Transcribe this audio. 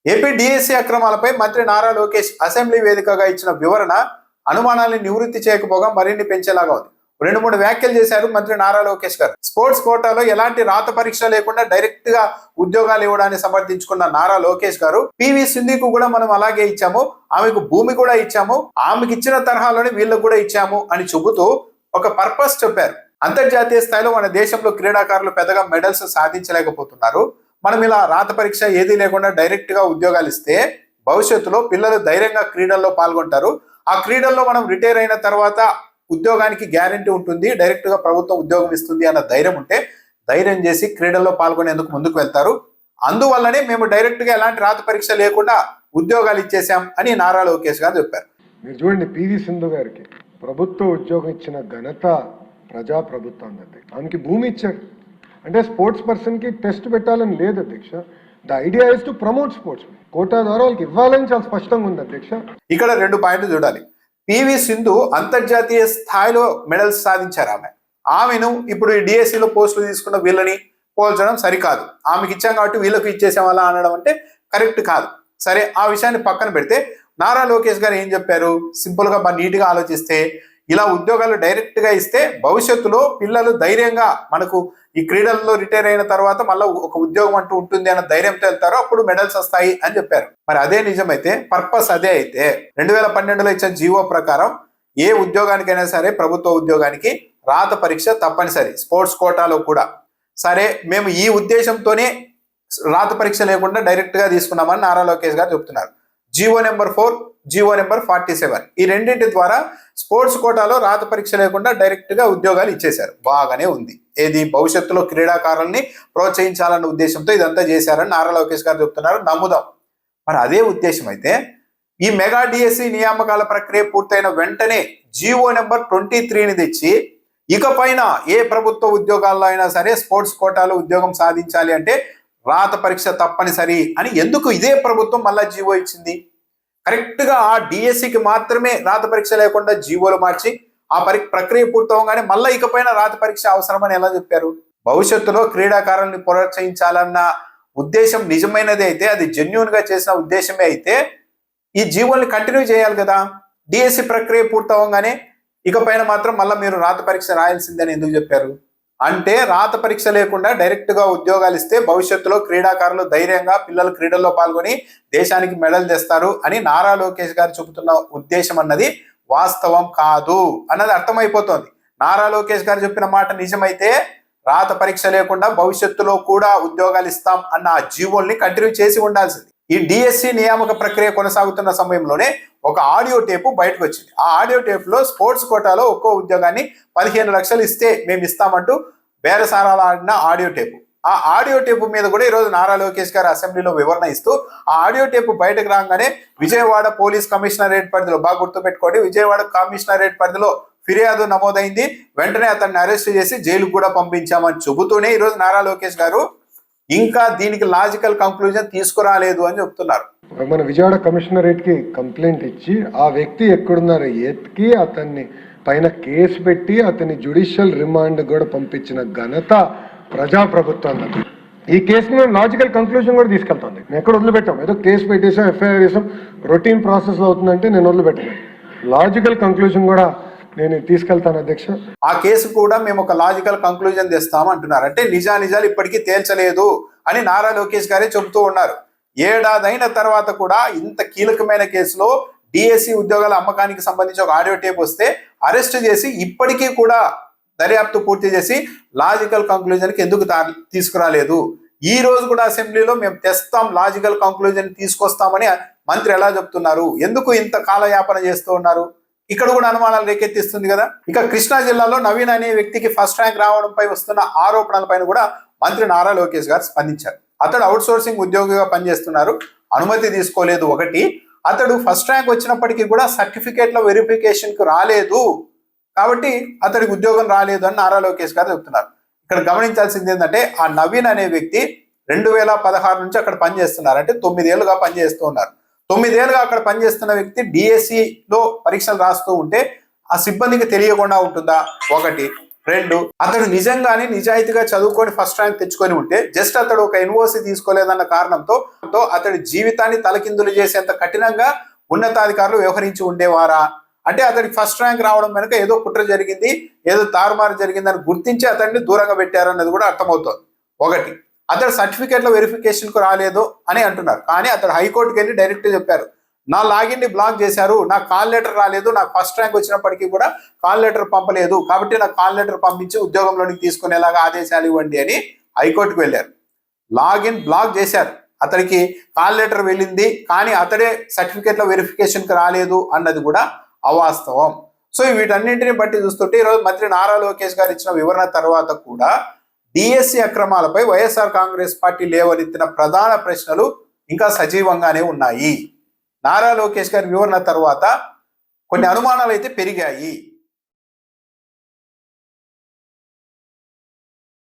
AP DSC అక్రమాలపై మంత్రి Nara Lokesh assembly వేదికగా ఇచ్చిన వివరణ అనుమానాన్ని నివృత్తి చేయకపోగా మరిన్ని పెంచేలాగా ఉంది. 2-3 వ్యాఖ్యలు చేశారు మంత్రి నారా లోకేష్ గారు. స్పోర్ట్స్ కోటాలో ఎలాంటి రాత పరీక్ష లేకుండా డైరెక్ట్ గా ఉద్యోగాలు ఇవ్వడాన్ని సమర్థించుకున్న నారా లోకేష్ గారు, పివి సింధుకు కూడా మనం అలాగే ఇచ్చాము, ఆమెకు భూమి కూడా ఇచ్చాము, ఆమెకి ఇచ్చిన తరహాలోనే వీళ్ళకు కూడా ఇచ్చాము అని చెబుతూ ఒక పర్పస్ చెప్పారు. అంతర్జాతీయ స్థాయిలో మన దేశంలో క్రీడాకారులు పెద్దగా మెడల్స్ సాధించలేకపోతున్నారు, మనం ఇలా రాత పరీక్ష ఏదీ లేకుండా డైరెక్ట్ గా ఉద్యోగాలు ఇస్తే భవిష్యత్తులో పిల్లలు ధైర్యంగా క్రీడల్లో పాల్గొంటారు. ఆ క్రీడల్లో మనం రిటైర్ అయిన తర్వాత ఉద్యోగానికి గ్యారంటీ ఉంటుంది, డైరెక్ట్ గా ప్రభుత్వం ఉద్యోగం ఇస్తుంది అన్న ధైర్యం ఉంటే ధైర్యం చేసి క్రీడల్లో పాల్గొనేందుకు ముందుకు వెళ్తారు. అందువల్లనే మేము డైరెక్ట్ గా ఎలాంటి రాత పరీక్ష లేకుండా ఉద్యోగాలు ఇచ్చేసాం అని నారా లోకేష్ గారు చెప్పారు. మీరు చూడండి, పివి సింధు గారికి ప్రభుత్వ ఉద్యోగం ఇచ్చిన ఘనత ప్రజా ప్రభుత్వం అధ్యక్ష. ఆమెకి భూమి ఇచ్చారు అంటే స్పోర్ట్స్ పర్సన్ కి టెస్ట్ పెట్టాలని లేదు అధ్యక్ష. The idea is to promote sports. Quota ద్వారా వాళ్ళకి ఇవ్వాలని చాలా స్పష్టంగా ఉంది అధ్యక్ష. ఇక్కడ 2 పాయింట్లు చూడాలి. పివి సింధు అంతర్జాతీయ స్థాయిలో మెడల్స్ సాధించారు. ఆమెను ఇప్పుడు ఈ డిఎస్సిలో పోస్టులు తీసుకున్న వీళ్ళని పోల్చడం సరికాదు. ఆమెకి ఇచ్చాం కాబట్టి వీళ్ళకి ఇచ్చేసాం అలా అనడం అంటే కరెక్ట్ కాదు. సరే, ఆ విషయాన్ని పక్కన పెడితే నారా లోకేష్ గారు ఏం చెప్పారు? సింపుల్ గా నీట్గా ఆలోచిస్తే, ఇలా ఉద్యోగాలు డైరెక్ట్ గా ఇస్తే భవిష్యత్తులో పిల్లలు ధైర్యంగా మనకు ఈ క్రీడల్లో రిటైర్ అయిన తర్వాత మళ్ళీ ఒక ఉద్యోగం అంటూ ఉంటుంది అన్న ధైర్యంతో వెళ్తారో అప్పుడు మెడల్స్ వస్తాయి అని చెప్పారు. మరి అదే నిజమైతే, పర్పస్ అదే అయితే 2012లో ఇచ్చిన జీవో ప్రకారం ఏ ఉద్యోగానికైనా సరే ప్రభుత్వ ఉద్యోగానికి రాత పరీక్ష తప్పనిసరి, స్పోర్ట్స్ కోటాలో కూడా. సరే, మేము ఈ ఉద్దేశంతోనే రాత పరీక్ష లేకుండా డైరెక్ట్ గా తీసుకున్నామని నారా లోకేష్ గారు చెప్తున్నారు. జీవో నెంబర్ 4, జీవో నెంబర్ 47 ఈ రెండింటి ద్వారా స్పోర్ట్స్ కోటాలో రాత పరీక్ష లేకుండా డైరెక్ట్ గా ఉద్యోగాలు ఇచ్చేశారు. బాగానే ఉంది. ఏది భవిష్యత్తులో క్రీడాకారుల్ని ప్రోత్సహించాలన్న ఉద్దేశంతో ఇదంతా చేశారని నారా లోకేష్ గారు చెప్తున్నారు. నమ్ముదాం. మరి అదే ఉద్దేశం అయితే ఈ మెగా డిఎస్సి నియామకాల ప్రక్రియ పూర్తయిన వెంటనే జీవో నెంబర్ 23ని తెచ్చి ఇకపైన ఏ ప్రభుత్వ ఉద్యోగాల్లో అయినా సరే స్పోర్ట్స్ కోటాలో ఉద్యోగం సాధించాలి అంటే రాత పరీక్ష తప్పనిసరి అని ఎందుకు ఇదే ప్రభుత్వం మళ్ళా జీవో ఇచ్చింది? కరెక్ట్ గా ఆ డిఎస్సికి మాత్రమే రాత పరీక్ష లేకుండా జీవోలు మార్చి ఆ ప్రక్రియ పూర్తవగానే మళ్ళీ ఇకపైన రాత పరీక్ష అవసరమని ఎలా చెప్పారు? భవిష్యత్తులో క్రీడాకారుల్ని ప్రోత్సహించాలన్న ఉద్దేశం నిజమైనది అయితే, అది జెన్యూన్ గా చేసిన ఉద్దేశమే అయితే ఈ జీవోల్ని కంటిన్యూ చేయాలి కదా. డిఎస్సి ప్రక్రియ పూర్తవగానే ఇకపైన మాత్రం మళ్ళీ మీరు రాత పరీక్ష రాయాల్సిందని ఎందుకు చెప్పారు? అంటే రాత పరీక్ష లేకుండా డైరెక్ట్ గా ఉద్యోగాలు ఇస్తే భవిష్యత్తులో క్రీడాకారులు ధైర్యంగా పిల్లలు క్రీడల్లో పాల్గొని దేశానికి మెడల్ తెస్తారు అని నారా లోకేష్ గారు చెబుతున్న ఉద్దేశం అన్నది వాస్తవం కాదు అన్నది అర్థమైపోతోంది. నారా లోకేష్ గారు చెప్పిన మాట నిజమైతే రాత పరీక్ష లేకుండా భవిష్యత్తులో కూడా ఉద్యోగాలు ఇస్తాం అన్న ఆ జీవోల్ని కంటిన్యూ చేసి ఉండాల్సింది. ఈ డిఎస్సి నియామక ప్రక్రియ కొనసాగుతున్న సమయంలోనే ఒక ఆడియో టేపు బయటకు వచ్చింది. ఆ ఆడియో టేప్ లో స్పోర్ట్స్ కోటాలో ఒక్కో ఉద్యోగాన్ని 15 లక్షలు ఇస్తే మేము ఇస్తామంటూ బేరసారాలు ఆడిన ఆడియో టేపు. ఆ ఆడియో టేపు మీద కూడా ఈరోజు నారా లోకేష్ గారు అసెంబ్లీలో వివరణ ఇస్తూ ఆ ఆడియో టేపు బయటకు రాగానే విజయవాడ పోలీస్ కమిషనరేట్ పరిధిలో, బాగా గుర్తుపెట్టుకోండి, విజయవాడ కమిషనరేట్ పరిధిలో ఫిర్యాదు నమోదైంది. వెంటనే అతన్ని అరెస్ట్ చేసి జైలుకు కూడా పంపించామని చెబుతూనే ఈరోజు నారా లోకేష్ గారు ఇంకా దీనికి లాజికల్ కంక్లూజన్ తీసుకురాలేదు అని చెప్తున్నారు. మన విజయవాడ కమిషనరేట్ కి కంప్లైంట్ ఇచ్చి ఆ వ్యక్తి ఎక్కడున్నారో ఎత్తికి అతన్ని పైన కేసు పెట్టి అతని జ్యుడిషియల్ రిమాండ్ కూడా పంపించిన ఘనత ప్రజాప్రభుత్వం. ఈ కేసుని మేము లాజికల్ కంక్లూజన్ కూడా తీసుకెళ్తాను. మేము ఎక్కడ వదిలిపెట్టాం, ఏదో కేసు పెట్టేసాం, ఎఫ్ఐఆర్ చేసాం, రొటీన్ ప్రాసెస్ లో అవుతుందంటే నేను వదిలిపెట్టాను. లాజికల్ కంక్లూజన్ కూడా నేను తీసుకెళ్తాను అధ్యక్ష. ఆ కేసు కూడా మేము ఒక లాజికల్ కంక్లూజన్ తెస్తాము అంటున్నారు. అంటే నిజాలు ఇప్పటికీ తేల్చలేదు అని నారా లోకేష్ గారే చెబుతూ ఉన్నారు. ఏడాదైన తర్వాత కూడా ఇంత కీలకమైన కేసులో డిఎస్సి ఉద్యోగాల అమ్మకానికి సంబంధించి ఒక ఆడియో టేప్ వస్తే అరెస్ట్ చేసి ఇప్పటికీ కూడా దర్యాప్తు పూర్తి చేసి లాజికల్ కంక్లూజన్ కి ఎందుకు తీసుకురాలేదు? ఈ రోజు కూడా అసెంబ్లీలో మేము తెస్తాం, లాజికల్ కంక్లూజన్ తీసుకొస్తామని మంత్రి ఎలా చెప్తున్నారు? ఎందుకు ఇంత కాలయాపన చేస్తూ ఉన్నారు? ఇక్కడ కూడా అనుమానాలు రేకెత్తిస్తుంది కదా. ఇక కృష్ణా జిల్లాలో నవీన్ అనే వ్యక్తికి ఫస్ట్ ర్యాంక్ రావడంపై వస్తున్న ఆరోపణలపైన కూడా మంత్రి నారా లోకేష్ గారు స్పందించారు. అతడు అవుట్ సోర్సింగ్ ఉద్యోగిగా పనిచేస్తున్నారు, అనుమతి తీసుకోలేదు ఒకటి, అతడు ఫస్ట్ ర్యాంక్ వచ్చినప్పటికీ కూడా సర్టిఫికేట్ల వెరిఫికేషన్ కు రాలేదు కాబట్టి అతడికి ఉద్యోగం రాలేదు అని నారా లోకేష్ గారు చెప్తున్నారు. ఇక్కడ గమనించాల్సింది ఏంటంటే ఆ నవీన్ అనే వ్యక్తి 2016 నుంచి అక్కడ పనిచేస్తున్నారు. అంటే 9 ఏళ్ళుగా పనిచేస్తూ ఉన్నారు. 9 ఏళ్ళుగా అక్కడ పనిచేస్తున్న వ్యక్తి డిఎస్సిలో పరీక్షలు రాస్తూ ఉంటే ఆ సిబ్బందికి తెలియకుండా ఉంటుందా? ఒకటి. రెండు, అతడు నిజంగానే నిజాయితీగా చదువుకొని ఫస్ట్ ర్యాంక్ తెచ్చుకొని ఉంటే జస్ట్ అతడు ఒక ఎన్ఓసి తీసుకోలేదన్న కారణంతో అతడి జీవితాన్ని తలకిందులు చేసేంత కఠినంగా ఉన్నతాధికారులు వ్యవహరించి ఉండేవారా? అంటే అతడికి ఫస్ట్ ర్యాంక్ రావడం వెనుక ఏదో కుట్ర జరిగింది, ఏదో తారుమారు జరిగిందని గుర్తించి అతడిని దూరంగా పెట్టారన్నది కూడా అర్థమవుతోంది. ఒకటి, అతడు సర్టిఫికేట్ల వెరిఫికేషన్ కు రాలేదు అని అంటున్నారు. కానీ అతడు హైకోర్టుకి వెళ్ళి డైరెక్ట్ చెప్పారు, నా లాగిన్ ని బ్లాక్ చేశారు, నాకు కాల్ లెటర్ రాలేదు, నాకు ఫస్ట్ ర్యాంక్ వచ్చినప్పటికీ కూడా కాల్ లెటర్ పంపలేదు, కాబట్టి నాకు కాల్ లెటర్ పంపించి ఉద్యోగంలోనికి తీసుకునేలాగా ఆదేశాలు ఇవ్వండి అని హైకోర్టుకు వెళ్ళారు. లాగిన్ బ్లాక్ చేశారు, అతడికి కాల్ లెటర్ వెళ్ళింది కానీ అతడే సర్టిఫికేట్ల వెరిఫికేషన్ కి రాలేదు అన్నది కూడా అవాస్తవం. సో వీటన్నింటిని బట్టి చూస్తుంటే ఈరోజు మంత్రి నారా లోకేష్ గారు ఇచ్చిన వివరణ తర్వాత కూడా డిఎస్సి అక్రమాలపై వైఎస్ఆర్ కాంగ్రెస్ పార్టీ లేవనెత్తిన ప్రధాన ప్రశ్నలు ఇంకా సజీవంగానే ఉన్నాయి. నారా లోకేష్ గారి వివరణ తర్వాత కొన్ని అనుమానాలు అయితే పెరిగాయి.